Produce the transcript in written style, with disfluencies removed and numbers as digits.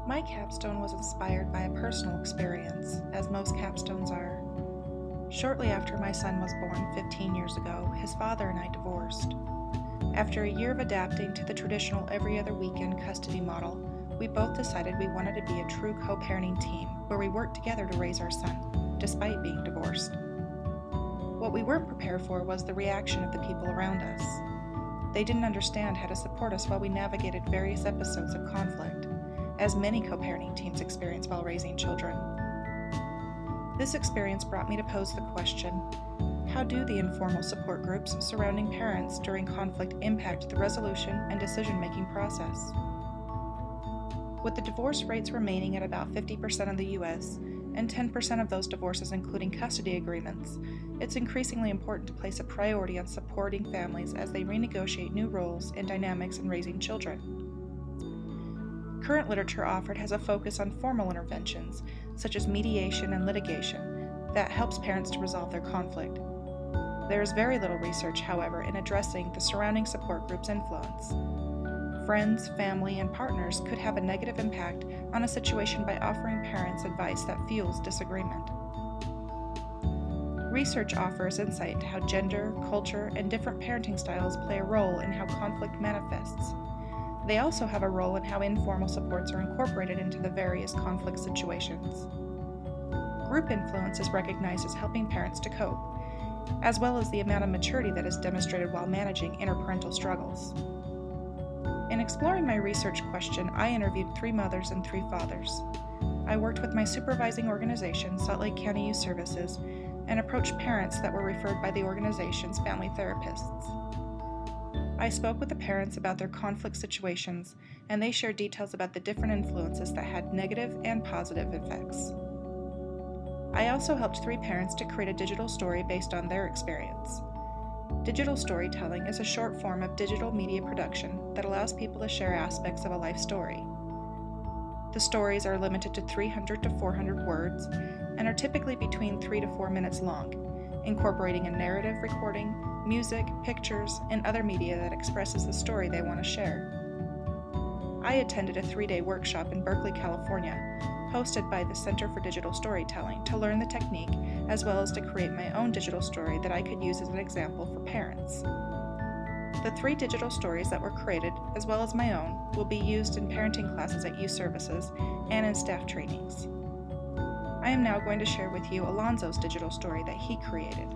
My capstone was inspired by a personal experience, as most capstones are. Shortly after my son was born 15 years ago, his father and I divorced. After a year of adapting to the traditional every other weekend custody model, we both decided we wanted to be a true co-parenting team where we worked together to raise our son, despite being divorced. What we weren't prepared for was the reaction of the people around us. They didn't understand how to support us while we navigated various episodes of conflict, as many co-parenting teams experience while raising children. This experience brought me to pose the question, how do the informal support groups surrounding parents during conflict impact the resolution and decision-making process? With the divorce rates remaining at about 50% in the U.S., and 10% of those divorces including custody agreements, it's increasingly important to place a priority on supporting families as they renegotiate new roles and dynamics in raising children. Current literature offered has a focus on formal interventions, such as mediation and litigation, that helps parents to resolve their conflict. There is very little research, however, in addressing the surrounding support group's influence. Friends, family, and partners could have a negative impact on a situation by offering parents advice that fuels disagreement. Research offers insight into how gender, culture, and different parenting styles play a role in how conflict manifests. They also have a role in how informal supports are incorporated into the various conflict situations. Group influence is recognized as helping parents to cope, as well as the amount of maturity that is demonstrated while managing interparental struggles. In exploring my research question, I interviewed 3 mothers and 3 fathers. I worked with my supervising organization, Salt Lake County Youth Services, and approached parents that were referred by the organization's family therapists. I spoke with the parents about their conflict situations, and they shared details about the different influences that had negative and positive effects. I also helped 3 parents to create a digital story based on their experience. Digital storytelling is a short form of digital media production that allows people to share aspects of a life story. The stories are limited to 300 to 400 words and are typically between 3 to 4 minutes long, incorporating a narrative recording, music, pictures, and other media that expresses the story they want to share. I attended a 3-day workshop in Berkeley, California, hosted by the Center for Digital Storytelling to learn the technique as well as to create my own digital story that I could use as an example for parents. The 3 digital stories that were created, as well as my own, will be used in parenting classes at youth services and in staff trainings. I am now going to share with you Alonzo's digital story that he created.